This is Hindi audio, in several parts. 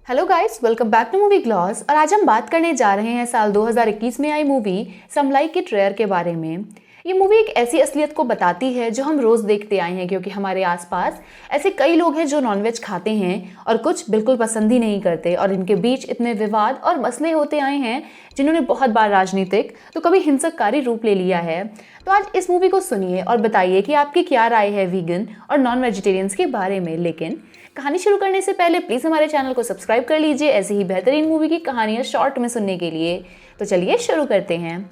Hello guys, welcome back to Movie Gloss. और आज हम बात करने जा रहे हैं साल 2021 में आई मूवी समलाई की ट्रेयर के बारे में। ये मूवी एक ऐसी असलियत को बताती है जो हम रोज़ देखते आए हैं, क्योंकि हमारे आसपास ऐसे कई लोग हैं जो नॉनवेज खाते हैं और कुछ बिल्कुल पसंद ही नहीं करते, और इनके बीच इतने विवाद और मसले होते आए हैं जिन्होंने बहुत बार राजनीतिक तो कभी हिंसककारी रूप ले लिया है। तो आज इस मूवी को सुनिए और बताइए कि आपकी क्या राय है वीगन और नॉन वेजिटेरियंस के बारे में। लेकिन कहानी शुरू करने से पहले प्लीज़ हमारे चैनल को सब्सक्राइब कर लीजिए ऐसे ही बेहतरीन मूवी की कहानियाँ शॉर्ट में सुनने के लिए। तो चलिए शुरू करते हैं।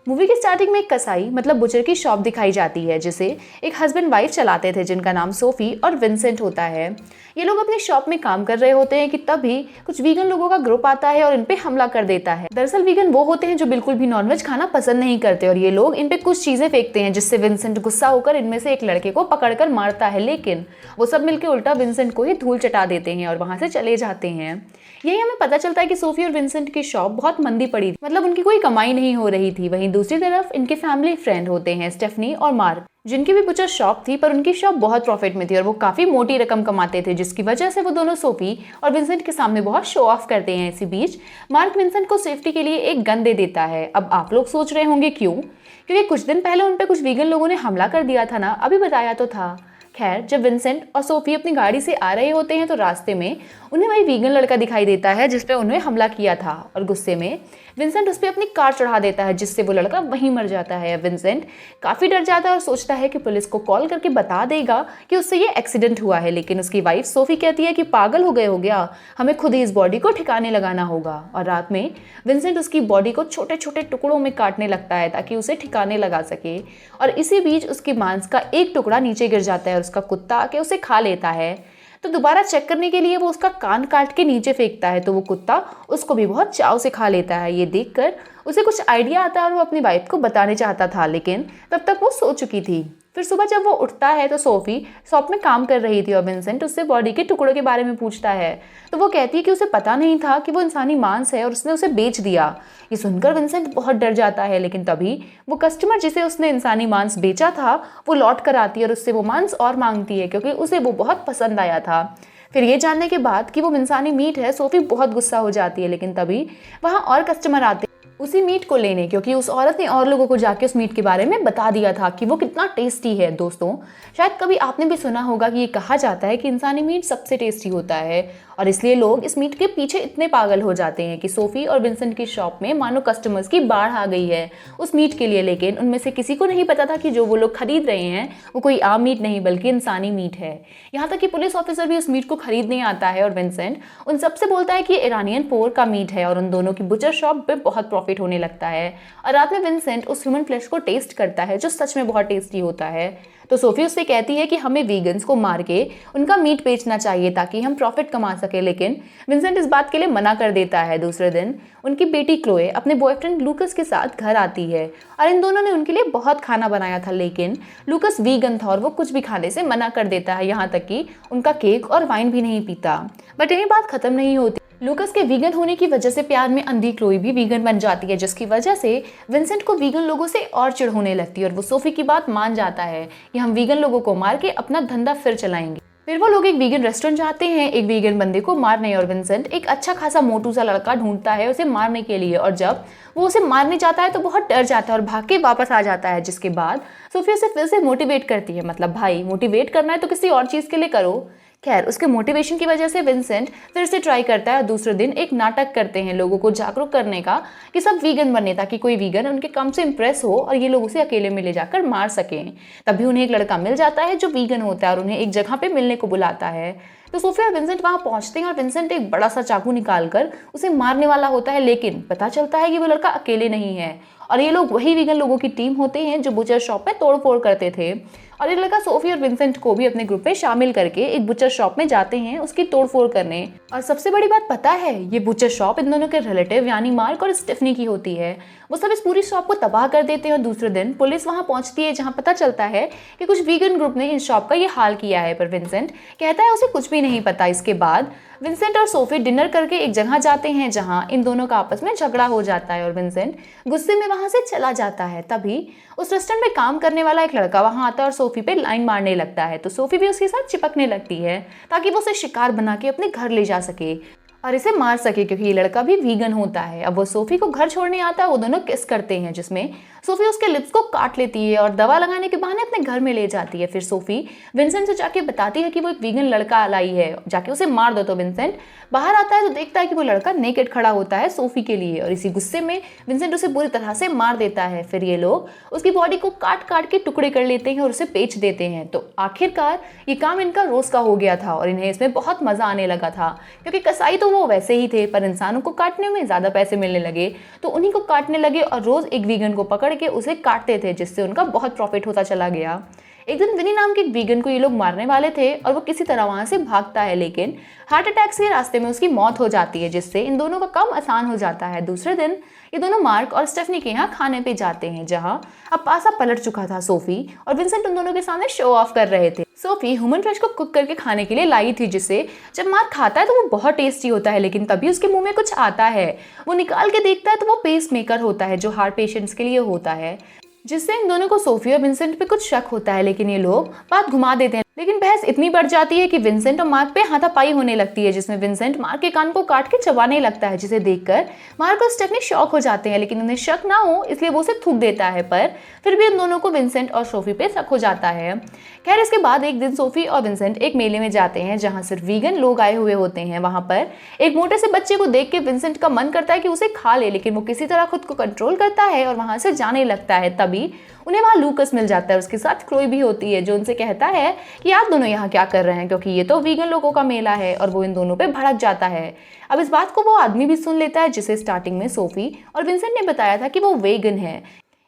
मूवी की स्टार्टिंग में एक कसाई मतलब बुचर की शॉप दिखाई जाती है, जिसे एक हस्बैंड वाइफ चलाते थे जिनका नाम सोफी और विंसेंट होता है। ये लोग अपनी शॉप में काम कर रहे होते हैं कि तभी कुछ वीगन लोगों का ग्रुप आता है और इन पे हमला कर देता है। दरअसल वीगन वो होते हैं जो बिल्कुल भी नॉनवेज खाना पसंद नहीं करते, और ये लोग इन पे कुछ चीजें फेंकते हैं जिससे विंसेंट गुस्सा होकर इनमें से एक लड़के को पकड़कर मारता है, लेकिन वो सब मिलकर उल्टा विंसेंट को ही धूल चटा देते हैं और वहां से चले जाते हैं। यही हमें पता चलता है कि सोफी और विंसेंट की शॉप बहुत मंदी पड़ी थी, मतलब उनकी कोई कमाई नहीं हो रही थी। वहीं दूसरी तरफ इनके फैमिली फ्रेंड होते हैं स्टेफनी और मार्क, जिनकी भी बुचर शॉप थी, पर उनकी शॉप बहुत प्रॉफिट में थी और वो काफी मोटी रकम कमाते थे, जिसकी वजह से वो दोनों सोफी और विंसेंट के सामने बहुत शो ऑफ करते हैं। इसी बीच मार्क विंसेंट को सेफ्टी के लिए एक गन दे देता है। अब आप लोग सोच रहे होंगे क्यों? क्योंकि कुछ दिन पहले उन पे कुछ वीगन लोगों ने हमला कर दिया था ना, अभी बताया तो था। खैर, जब विंसेंट और सोफी अपनी गाड़ी से आ रहे होते हैं तो रास्ते में उन्हें वही वीगन लड़का दिखाई देता है जिस पे उन्हें हमला किया था, और गुस्से में विंसेंट उस पर अपनी कार चढ़ा देता है जिससे वो लड़का वहीं मर जाता है। विंसेंट काफ़ी डर जाता है और सोचता है कि पुलिस को कॉल करके बता देगा कि उससे ये एक्सीडेंट हुआ है, लेकिन उसकी वाइफ सोफी कहती है कि पागल हो गए हो गया, हमें खुद ही इस बॉडी को ठिकाने लगाना होगा। और रात में विंसेंट उसकी बॉडी को छोटे छोटे टुकड़ों में काटने लगता है ताकि उसे ठिकाने लगा सके, और इसी बीच उसके मांस का एक टुकड़ा नीचे गिर जाता है और उसका कुत्ता आके उसे खा लेता है। तो दोबारा चेक करने के लिए वो उसका कान काट के नीचे फेंकता है, तो वो कुत्ता उसको भी बहुत चाव से खा लेता है। ये देखकर उसे कुछ आइडिया आता है और वो अपनी वाइफ को बताने चाहता था, लेकिन तब तक वो सो चुकी थी। फिर सुबह जब वो उठता है तो सोफी शॉप में काम कर रही थी और विंसेंट उससे बॉडी के टुकड़ों के बारे में पूछता है, तो वो कहती है कि उसे पता नहीं था कि वो इंसानी मांस है और उसने उसे बेच दिया। ये सुनकर विंसेंट बहुत डर जाता है, लेकिन तभी वो कस्टमर जिसे उसने इंसानी मांस बेचा था वो लौट कर आती है और उससे वो मांस और मांगती है क्योंकि उसे वो बहुत पसंद आया था। फिर ये जानने के बाद कि वो इंसानी मीट है, सोफी बहुत गुस्सा हो जाती है, लेकिन तभी वहाँ और कस्टमर आते उसी मीट को लेने, क्योंकि उस औरत ने और लोगों को जाके उस मीट के बारे में बता दिया था कि वो कितना टेस्टी है। दोस्तों, शायद कभी आपने भी सुना होगा कि ये कहा जाता है कि इंसानी मीट सबसे टेस्टी होता है, और इसलिए लोग इस मीट के पीछे इतने पागल हो जाते हैं कि सोफी और विंसेंट की शॉप में मानो कस्टमर्स की बाढ़ आ गई है उस मीट के लिए। लेकिन उनमें से किसी को नहीं पता था कि जो वो लोग खरीद रहे हैं वो कोई आम मीट नहीं बल्कि इंसानी मीट है। यहाँ तक कि पुलिस ऑफिसर भी उस मीट को खरीदने आता है और विंसेंट उन सबसे बोलता है कि ये ईरानियन पोर का मीट है, और उन दोनों की बुचर शॉप पे बहुत प्रॉफिट होने लगता है। और रात में विंसेंट उस ह्यूमन फ्लेश को टेस्ट करता है जो सच में बहुत टेस्टी होता है। तो सोफी उससे कहती है कि हमें वीगन्स को मार के उनका मीट बेचना चाहिए ताकि हम प्रॉफिट कमा सके, लेकिन विंसेंट इस बात के लिए मना कर देता है। दूसरे दिन उनकी बेटी क्लोए अपने बॉयफ्रेंड लूकस के साथ घर आती है और इन दोनों ने उनके लिए बहुत खाना बनाया था, लेकिन लूकस वीगन था और वो कुछ भी खाने से मना कर देता है, यहाँ तक कि उनका केक और वाइन भी नहीं पीता। बट यही बात खत्म नहीं होती। लूकस के वीगन होने की वजह से प्यार में अंधी क्लोई भी वीगन बन जाती है, जिसकी वजह से विंसेंट को वीगन लोगों से और चिढ़ होने लगती है और वो सोफी की बात मान जाता है कि हम वीगन लोगों को मार के अपना धंधा फिर चलाएंगे। फिर वो लोग एक वीगन रेस्टोरेंट जाते हैं एक वीगन बंदे को मारने, और विंसेंट एक अच्छा खासा मोटू सा लड़का ढूंढता है उसे मारने के लिए, और जब वो उसे मारने जाता है तो बहुत डर जाता है और भाग के वापस आ जाता है। जिसके बाद सोफी उसे फिर से मोटिवेट करती है, मतलब भाई मोटिवेट करना है तो किसी और चीज़ के लिए करो। खैर, उसके मोटिवेशन की वजह से विंसेंट फिर से ट्राई करता है और दूसरे दिन एक नाटक करते हैं लोगों को जागरूक करने का कि सब वीगन बने ताकि कोई वीगन उनके काम से इंप्रेस हो और ये लोग उसे अकेले में ले जाकर मार सकें। तभी उन्हें एक लड़का मिल जाता है जो वीगन होता है और उन्हें एक जगह पे मिलने को बुलाता है। तो सोफी और विंसेंट वहां पहुंचते हैं और विंसेंट एक बड़ा सा चाकू निकालकर उसे मारने वाला होता है, लेकिन पता चलता है कि वो लड़का अकेले नहीं है और ये लोग वही वीगन लोगों की टीम होते हैं जो बुचर शॉप में तोड़फोड़ करते थे। और ये लड़का सोफी और विंसेंट को भी अपने ग्रुप में शामिल करके एक बुचर शॉप में जाते हैं उसकी तोड़फोड़ करने। और सबसे बड़ी बात पता है, ये बुचर शॉप इन दोनों के रिलेटिव यानी मार्क और स्टेफनी की होती है। वो सब इस पूरी शॉप को तबाह कर देते हैं और दूसरे दिन पुलिस वहां पहुंचती है जहां पता चलता है कि कुछ वीगन ग्रुप ने इस शॉप का ये हाल किया है, पर विंसेंट कहता है उसे कुछ भी नहीं पता। इसके बाद विंसेंट और सोफी डिनर करके एक जगह जाते हैं जहां इन दोनों का आपस में झगड़ा हो जाता है और विंसेंट गुस्से में वहां से चला जाता है। तभी उस रेस्टोरेंट में काम करने वाला एक लड़का वहां आता है और सोफी पे लाइन मारने लगता है, तो सोफी भी उसके साथ चिपकने लगती है ताकि वो उसे शिकार बना के अपने घर ले जा सके। और इसे मार सके क्योंकि ये लड़का भी वीगन होता है। अब वो सोफी को घर छोड़ने आता है, वो दोनों किस करते हैं जिसमें सोफी उसके लिप्स को काट लेती है और दवा लगाने के बहाने अपने घर में ले जाती है। फिर सोफी विंसेंट से जाके बताती है कि वो एक वीगन लड़का लाई है, जाके उसे मार दो। तो विंसेंट बाहर आता है तो देखता है कि वो लड़का नेकेड खड़ा होता है सोफी के लिए, और इसी गुस्से में विंसेंट उसे बुरी तरह से मार देता है। फिर ये लोग उसकी बॉडी को काट काट के टुकड़े कर लेते हैं और उसे बेच देते हैं। तो आखिरकार ये काम इनका रोज का हो गया था और इन्हें इसमें बहुत मजा आने लगा था, क्योंकि कसाई तो वो वैसे ही थे पर इंसानों को काटने में ज्यादा पैसे मिलने लगे तो उन्हीं को काटने लगे और रोज एक वीगन को पकड़ के उसे काटते थे, जिससे उनका बहुत प्रॉफिट होता चला गया। एक दिन विनी नाम के एक वीगन को ये लोग मारने वाले थे और वो किसी तरह वहां से भागता है, लेकिन हार्ट अटैक से रास्ते में उसकी मौत हो जाती है, जिससे इन दोनों का काम आसान हो जाता है। दूसरे दिन ये दोनों मार्क और स्टेफनी के यहाँ खाने पे जाते हैं, जहाँ अब पासा पलट चुका था। सोफी और विंसेंट उन दोनों के सामने शो ऑफ कर रहे थे। सोफी ह्यूमन फ्लेश को कुक करके खाने के लिए लाई थी, जिसे जब मार्क खाता है तो वो बहुत टेस्टी होता है, लेकिन तभी उसके मुंह में कुछ आता है। वो निकाल के देखता है तो वो पेस मेकर होता है जो हार्ट पेशेंट्स के लिए होता है, जिससे इन दोनों को सोफी और विंसेंट पे कुछ शक होता है, लेकिन ये लोग बात घुमा देते हैं। लेकिन बहस इतनी बढ़ जाती है कि विंसेंट और मार्क पे हाथापाई होने लगती है, जिसमें विंसेंट मार्क के कान को काट के चबाने लगता है, जिसे देखकर मार्क और स्टेफनी शॉक हो जाते हैं, लेकिन उन्हें शक ना हो इसलिए वो उसे थूक देता है। पर फिर भी इन दोनों को विंसेंट और सोफी पे शक हो जाता है। खैर, इसके बाद एक दिन सोफी और विंसेंट एक मेले में जाते हैं जहाँ सिर्फ वीगन लोग आए हुए होते हैं। वहाँ पर एक मोटे से बच्चे को देख के विंसेंट का मन करता है कि उसे खा ले, लेकिन वो किसी तरह खुद को कंट्रोल करता है और वहाँ से जाने लगता है। तभी उन्हें वहाँ लूकस मिल जाता है, उसके साथ क्लोई भी होती है, जो उनसे कहता है कि आप दोनों यहाँ क्या कर रहे हैं, क्योंकि ये तो वीगन लोगों का मेला है, और वो इन दोनों पे भड़क जाता है। अब इस बात को वो आदमी भी सुन लेता है जिसे स्टार्टिंग में सोफी और विंसेंट ने बताया था कि वो वेगन है।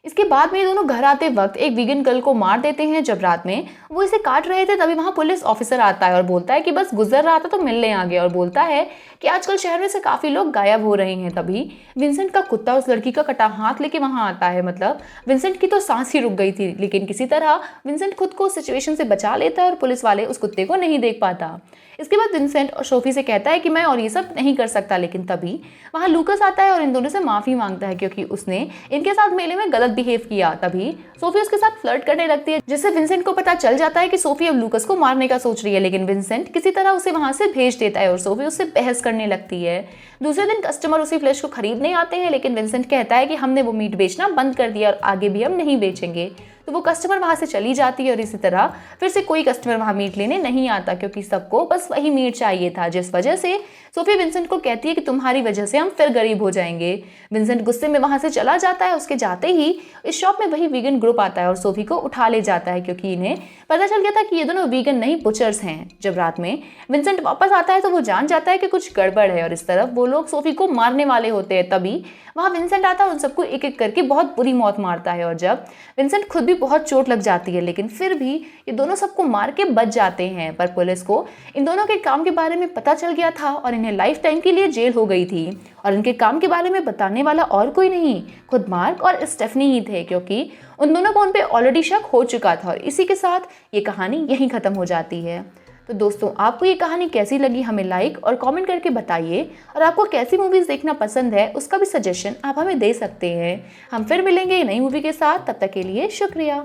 इसके बाद में ये दोनों घर आते वक्त एक वीगन गर्ल को मार देते हैं। जब रात में वो इसे काट रहे थे तभी वहाँ पुलिस ऑफिसर आता है और बोलता है कि बस गुजर रहा था तो मिलने आ गया, और बोलता है कि आजकल शहर में से काफी लोग गायब हो रहे हैं। तभी विंसेंट का कुत्ता उस लड़की का कटा हाथ लेके वहाँ आता है। मतलब विंसेंट की तो सांस ही रुक गई थी, लेकिन किसी तरह विंसेंट खुद को सिचुएशन से बचा लेता है और पुलिस वाले उस कुत्ते को नहीं देख पाता। इसके बाद विंसेंट और सोफी से कहता है कि मैं और ये सब नहीं कर सकता, लेकिन तभी वहाँ लूकस आता है और इन दोनों से माफी मांगता है क्योंकि उसने इनके साथ मेले में गलत बिहेव किया। तभी सोफी उसके साथ फ्लर्ट करने लगती है, जिससे विंसेंट को पता चल जाता है कि सोफी अब लूकस को मारने का सोच रही है, लेकिन विंसेंट किसी तरह उसे वहां से भेज देता है और सोफी उससे बहस करने लगती है। दूसरे दिन कस्टमर उसी फ्लैश को खरीदने आते हैं, लेकिन विंसेंट कहता है कि हमने वो मीट बेचना बंद कर दिया और आगे भी हम नहीं बेचेंगे। तो वो कस्टमर वहां से चली जाती है और इसी तरह फिर से कोई कस्टमर वहां मीट लेने नहीं आता, क्योंकि सबको बस वही मीट चाहिए था। जिस वजह से सोफी विंसेंट को कहती है कि तुम्हारी वजह से हम फिर गरीब हो जाएंगे। विंसेंट गुस्से में वहां से चला जाता है। उसके जाते ही इस शॉप में वही वीगन ग्रुप आता है और सोफी को उठा ले जाता है, क्योंकि इन्हें पता चल गया था कि ये दोनों वीगन नहीं बुचर्स हैं। जब रात में विंसेंट वापस आता है तो वो जान जाता है कि कुछ गड़बड़ है और इस तरफ वो लोग सोफी को मारने वाले होते हैं। तभी वहाँ विंसेंट आता है, उन सबको एक एक करके बहुत बुरी मौत मारता है और जब विंसेंट खुद भी बहुत चोट लग जाती है, लेकिन फिर भी ये दोनों सबको मार के बच जाते हैं। पर पुलिस को इन दोनों के काम के बारे में पता चल गया था और इन्हें लाइफ टाइम के लिए जेल हो गई थी, और इनके काम के बारे में बताने वाला और कोई नहीं, खुद मार्क और स्टेफनी ही थे, क्योंकि उन दोनों को उन पे ऑलरेडी शक हो चुका था। और इसी के साथ ये कहानी यहीं खत्म हो जाती है। तो दोस्तों, आपको ये कहानी कैसी लगी हमें लाइक और कमेंट करके बताइए, और आपको कैसी मूवीज देखना पसंद है उसका भी सजेशन आप हमें दे सकते हैं। हम फिर मिलेंगे नई मूवी के साथ, तब तक के लिए शुक्रिया।